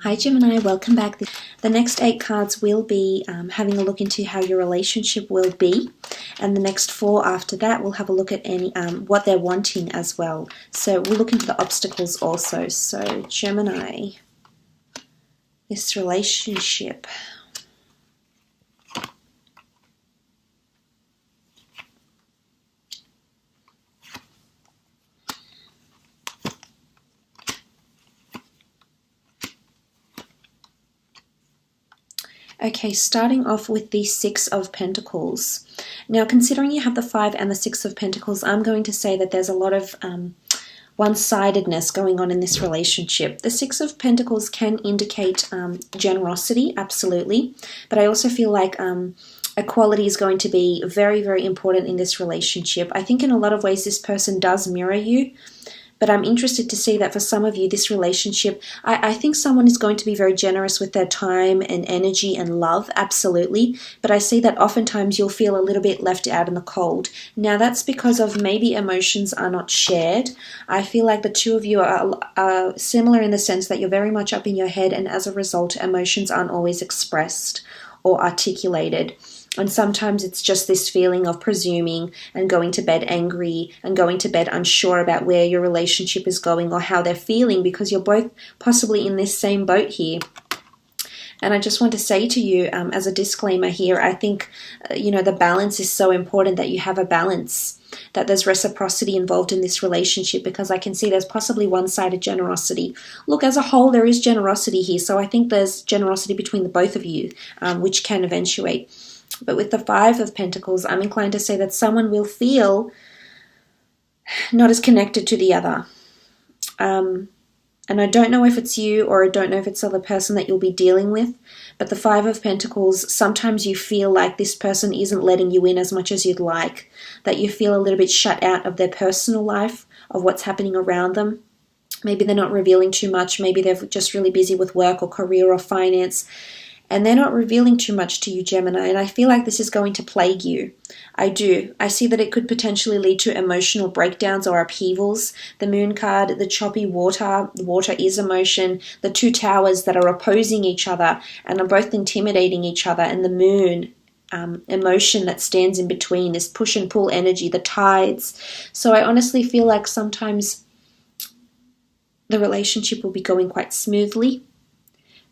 Hi Gemini, welcome back. The next 8 cards will be having a look into how your relationship will be, and the next 4 after that we'll have a look at any what they're wanting as well. So we'll look into the obstacles also. So Gemini, this relationship. Okay, starting off with the 6 of Pentacles. Now, considering you have the 5 and the 6 of Pentacles, I'm going to say that there's a lot of one-sidedness going on in this relationship. The 6 of Pentacles can indicate generosity, absolutely, but I also feel like equality is going to be very, very important in this relationship. I think in a lot of ways this person does mirror you, but I'm interested to see that for some of you, this relationship, I think someone is going to be very generous with their time and energy and love, absolutely. But I see that oftentimes you'll feel a little bit left out in the cold. Now, that's because of maybe emotions are not shared. I feel like the two of you are similar in the sense that you're very much up in your head, and as a result, emotions aren't always expressed or articulated. And sometimes it's just this feeling of presuming and going to bed angry and going to bed unsure about where your relationship is going or how they're feeling, because you're both possibly in this same boat here. And I just want to say to you, as a disclaimer here, I think, the balance is so important, that you have a balance, that there's reciprocity involved in this relationship, because I can see there's possibly one-sided generosity. Look, as a whole, there is generosity here. So I think there's generosity between the both of you, which can eventuate. But with the 5 of Pentacles, I'm inclined to say that someone will feel not as connected to the other. And I don't know if it's you, or I don't know if it's the other person that you'll be dealing with. But the 5 of Pentacles, sometimes you feel like this person isn't letting you in as much as you'd like. That you feel a little bit shut out of their personal life, of what's happening around them. Maybe they're not revealing too much. Maybe they're just really busy with work or career or finance. And they're not revealing too much to you, Gemini. And I feel like this is going to plague you. I do. I see that it could potentially lead to emotional breakdowns or upheavals. The Moon card, the choppy water. Water is emotion. The 2 towers that are opposing each other and are both intimidating each other. And the Moon, emotion that stands in between, this push and pull energy, the tides. So I honestly feel like sometimes the relationship will be going quite smoothly.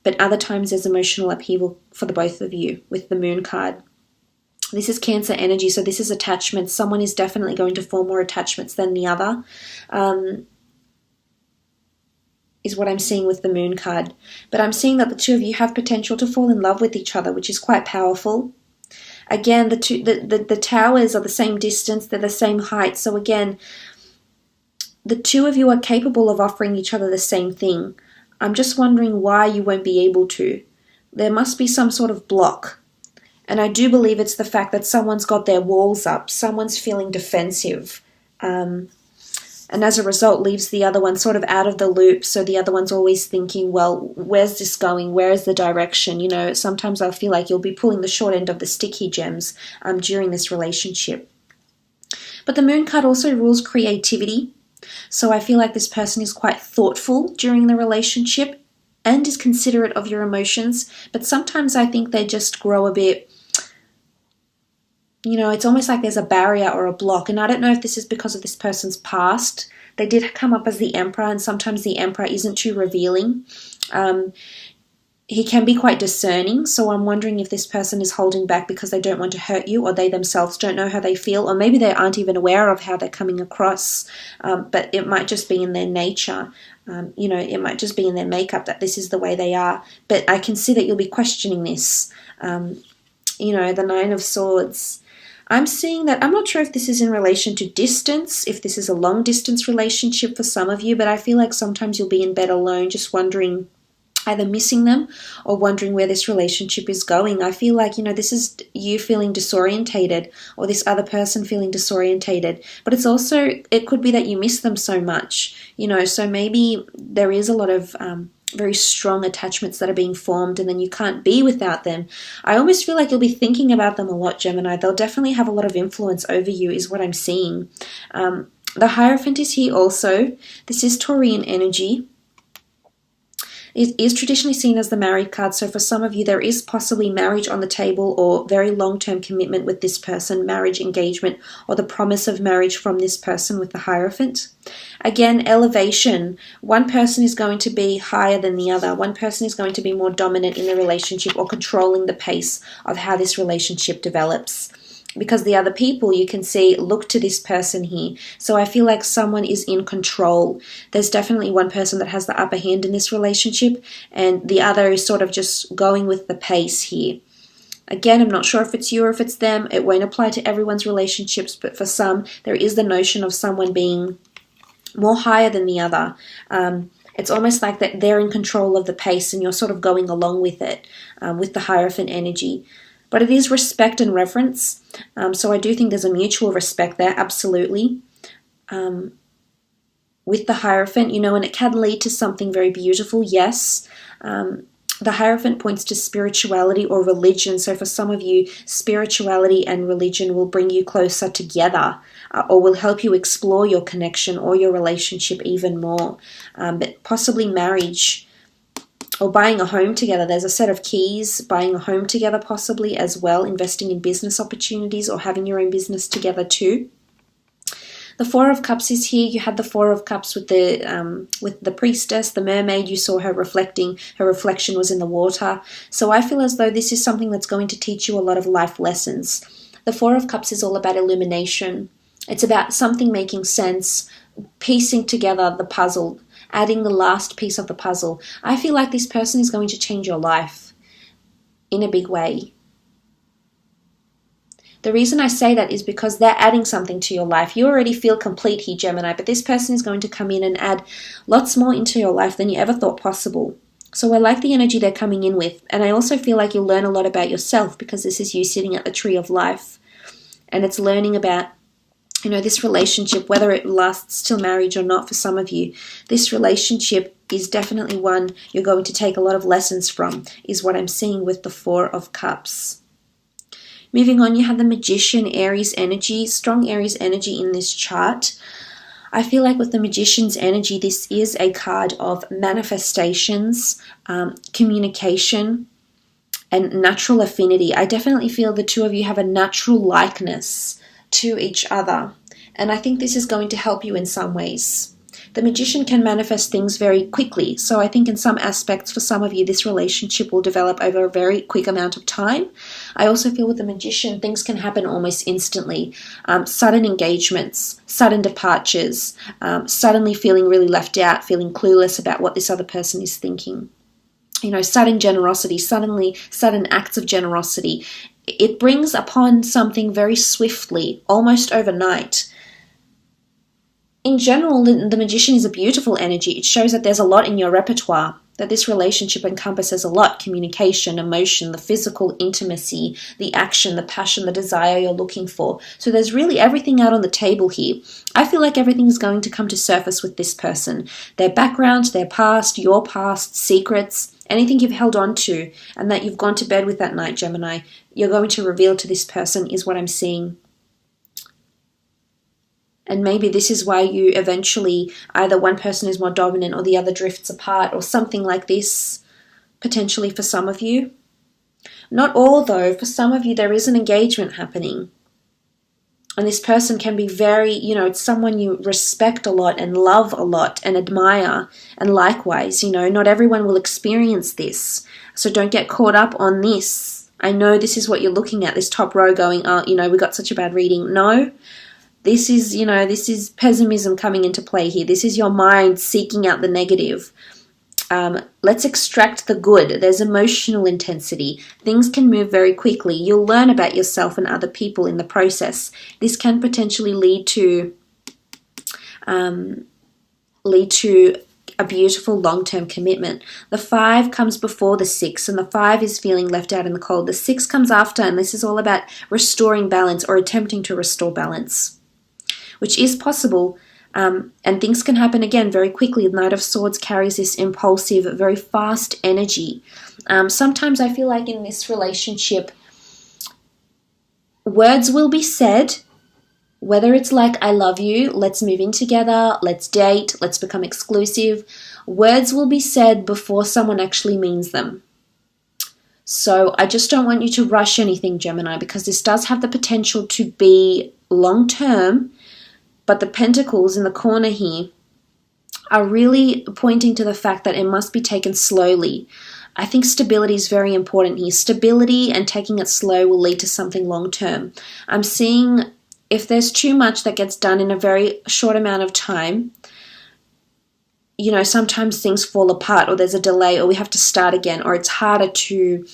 But other times there's emotional upheaval for the both of you with the Moon card. This is Cancer energy, so this is attachment. Someone is definitely going to form more attachments than the other, is what I'm seeing with the Moon card. But I'm seeing that the two of you have potential to fall in love with each other, which is quite powerful. Again, the towers are the same distance, they're the same height. So again, the two of you are capable of offering each other the same thing. I'm just wondering why you won't be able to. There must be some sort of block. And I do believe it's the fact that someone's got their walls up. Someone's feeling defensive. And as a result, leaves the other one sort of out of the loop. So the other one's always thinking, well, where's this going? Where is the direction? Sometimes I feel like you'll be pulling the short end of the stick here, Gems, during this relationship. But the Moon card also rules creativity. So I feel like this person is quite thoughtful during the relationship and is considerate of your emotions. But sometimes I think they just grow a bit, it's almost like there's a barrier or a block. And I don't know if this is because of this person's past. They did come up as the Emperor, and sometimes the Emperor isn't too revealing. He can be quite discerning, so I'm wondering if this person is holding back because they don't want to hurt you, or they themselves don't know how they feel, or maybe they aren't even aware of how they're coming across, but it might just be in their nature. It might just be in their makeup that this is the way they are. But I can see that you'll be questioning this. The 9 of Swords. I'm seeing that, I'm not sure if this is in relation to distance, if this is a long distance relationship for some of you, but I feel like sometimes you'll be in bed alone just wondering, either missing them or wondering where this relationship is going. I feel like, this is you feeling disorientated, or this other person feeling disorientated. But it's also, it could be that you miss them so much, so maybe there is a lot of very strong attachments that are being formed, and then you can't be without them. I almost feel like you'll be thinking about them a lot, Gemini. They'll definitely have a lot of influence over you, is what I'm seeing. The Hierophant is here also. This is Taurian energy. It is traditionally seen as the married card, so for some of you there is possibly marriage on the table or very long-term commitment with this person, marriage, engagement, or the promise of marriage from this person with the Hierophant. Again, elevation. One person is going to be higher than the other. One person is going to be more dominant in the relationship or controlling the pace of how this relationship develops. Because the other people, you can see, look to this person here. So I feel like someone is in control. There's definitely one person that has the upper hand in this relationship, and the other is sort of just going with the pace here. Again, I'm not sure if it's you or if it's them. It won't apply to everyone's relationships, but for some, there is the notion of someone being more higher than the other. It's almost like that they're in control of the pace and you're sort of going along with it, with the Hierophant energy. But it is respect and reverence. So I do think there's a mutual respect there, absolutely. With the Hierophant, you know, and it can lead to something very beautiful, yes. The Hierophant points to spirituality or religion. So for some of you, spirituality and religion will bring you closer together, or will help you explore your connection or your relationship even more. But possibly marriage, or buying a home together. There's a set of keys, buying a home together possibly as well, investing in business opportunities or having your own business together too. The Four of Cups is here. You had the Four of Cups with the Priestess, the mermaid. You saw her reflecting. Her reflection was in the water. So I feel as though this is something that's going to teach you a lot of life lessons. The Four of Cups is all about illumination. It's about something making sense, piecing together the puzzle, adding the last piece of the puzzle. I feel like this person is going to change your life in a big way. The reason I say that is because they're adding something to your life. You already feel complete here, Gemini, but this person is going to come in and add lots more into your life than you ever thought possible. So I like the energy they're coming in with. And I also feel like you'll learn a lot about yourself, because this is you sitting at the tree of life. And it's learning about, you know, this relationship, whether it lasts till marriage or not for some of you. This relationship is definitely one you're going to take a lot of lessons from, is what I'm seeing with the Four of Cups. Moving on, you have the Magician, Aries energy, strong Aries energy in this chart. I feel like with the Magician's energy, this is a card of manifestations, communication, and natural affinity. I definitely feel the two of you have a natural likeness to each other, and I think this is going to help you in some ways. The Magician can manifest things very quickly, so I think in some aspects for some of you this relationship will develop over a very quick amount of time. I also feel with the Magician things can happen almost instantly. Sudden engagements, sudden departures, suddenly feeling really left out, feeling clueless about what this other person is thinking. You know, sudden generosity, sudden acts of generosity. It brings upon something very swiftly, almost overnight. In general, the Magician is a beautiful energy. It shows that there's a lot in your repertoire, that this relationship encompasses a lot: communication, emotion, the physical intimacy, the action, the passion, the desire you're looking for. So there's really everything out on the table here. I feel like everything is going to come to surface with this person. Their background, their past, your past, secrets, anything you've held on to and that you've gone to bed with that night, Gemini, you're going to reveal to this person, is what I'm seeing. And maybe this is why you eventually, either one person is more dominant or the other drifts apart, or something like this, potentially for some of you. Not all though. For some of you there is an engagement happening. And this person can be very, you know, it's someone you respect a lot and love a lot and admire. And likewise, you know, not everyone will experience this. So don't get caught up on this. I know this is what you're looking at, this top row going, oh, you know, we got such a bad reading. No. This is, you know, this is pessimism coming into play here. This is your mind seeking out the negative. Let's extract the good. There's emotional intensity. Things can move very quickly. You'll learn about yourself and other people in the process. This can potentially lead to a beautiful long-term commitment. The 5 comes before the 6, and the 5 is feeling left out in the cold. The 6 comes after, and this is all about restoring balance or attempting to restore balance, which is possible, and things can happen again very quickly. The Knight of Swords carries this impulsive, very fast energy. Sometimes I feel like in this relationship, words will be said, Whether it's like, I love you, let's move in together, let's date, let's become exclusive, words will be said before someone actually means them. So I just don't want you to rush anything, Gemini, because this does have the potential to be long-term, but the pentacles in the corner here are really pointing to the fact that it must be taken slowly. I think stability is very important here. Stability and taking it slow will lead to something long-term. I'm seeing if there's too much that gets done in a very short amount of time, you know, sometimes things fall apart, or there's a delay, or we have to start again, or it's harder to,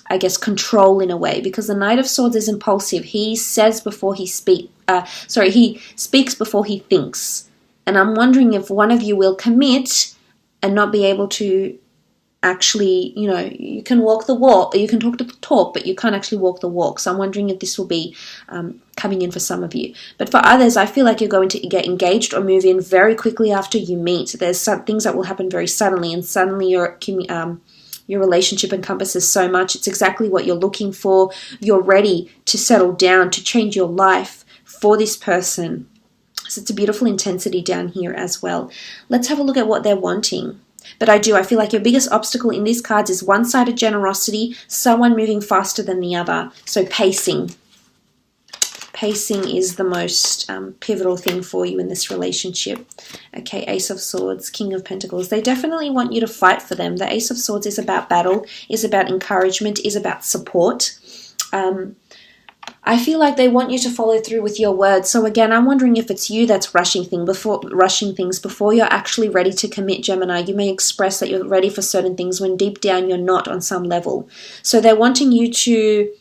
I guess, control in a way, because the Knight of Swords is impulsive. He says before he he speaks before he thinks. And I'm wondering if one of you will commit and not be able to actually, you know, you can walk the walk, or you can talk the talk, but you can't actually walk the walk. So I'm wondering if this will be coming in for some of you. But for others, I feel like you're going to get engaged or move in very quickly after you meet. There's some things that will happen very suddenly, and suddenly your relationship encompasses so much. It's exactly what you're looking for. You're ready to settle down, to change your life for this person. So it's a beautiful intensity down here as well. Let's have a look at what they're wanting. But I feel like your biggest obstacle in these cards is one-sided generosity, someone moving faster than the other. So pacing. Pacing is the most pivotal thing for you in this relationship. Okay, Ace of Swords, King of Pentacles. They definitely want you to fight for them. The Ace of Swords is about battle, is about encouragement, is about support. I feel like they want you to follow through with your words. So again, I'm wondering if it's you that's rushing things before you're actually ready to commit, Gemini. You may express that you're ready for certain things when deep down you're not on some level. So they're wanting you to,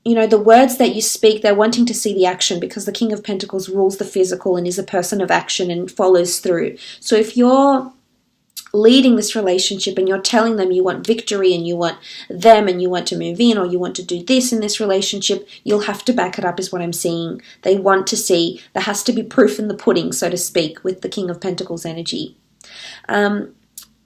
you know, the words that you speak, they're wanting to see the action, because the King of Pentacles rules the physical and is a person of action and follows through. So if you're leading this relationship and you're telling them you want victory and you want them and you want to move in, or you want to do this in this relationship, you'll have to back it up, is what I'm seeing. They want to see, there has to be proof in the pudding, so to speak, with the King of Pentacles energy.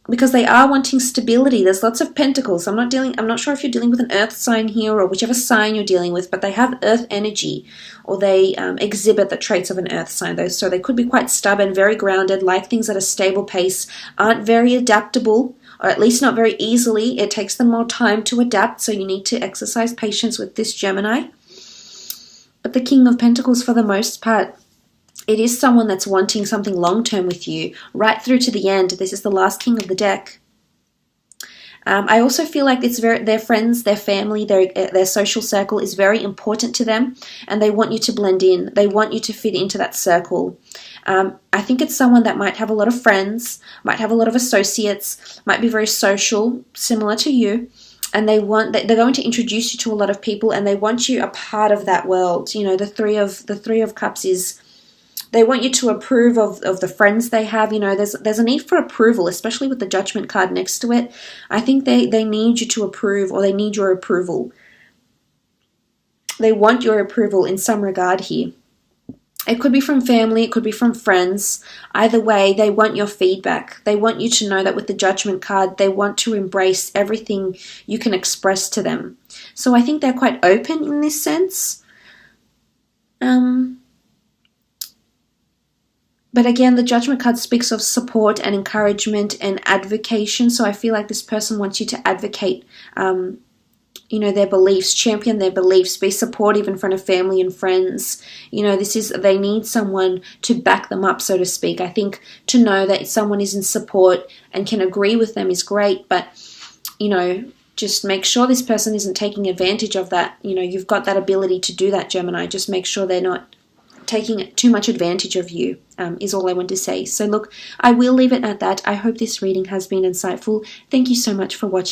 Because they are wanting stability. There's lots of pentacles. I'm not sure if you're dealing with an earth sign here, or whichever sign you're dealing with, but they have earth energy, or they exhibit the traits of an earth sign, though. So they could be quite stubborn, very grounded, like things at a stable pace, aren't very adaptable, or at least not very easily. It takes them more time to adapt, so you need to exercise patience with this, Gemini. But the King of Pentacles, for the most part, it is someone that's wanting something long-term with you, right through to the end. This is the last king of the deck. I also feel like it's their friends, their family, their social circle is very important to them, and they want you to blend in. They want you to fit into that circle. I think it's someone that might have a lot of friends, might have a lot of associates, might be very social, similar to you. And they're going to introduce you to a lot of people, and they want you a part of that world. You know, the Three of Cups is, they want you to approve of the friends they have. You know, there's a need for approval, especially with the Judgment card next to it. I think they need you to approve, or they need your approval. They want your approval in some regard here. It could be from family, it could be from friends. Either way, they want your feedback. They want you to know that with the Judgment card, they want to embrace everything you can express to them. So I think they're quite open in this sense. But again, the Judgment card speaks of support and encouragement and advocation. So I feel like this person wants you to advocate, you know, their beliefs, champion their beliefs, be supportive in front of family and friends. You know, they need someone to back them up, so to speak. I think to know that someone is in support and can agree with them is great, but, you know, just make sure this person isn't taking advantage of that. You know, you've got that ability to do that, Gemini. Just make sure they're not taking too much advantage of you, is all I want to say. So look, I will leave it at that. I hope this reading has been insightful. Thank you so much for watching.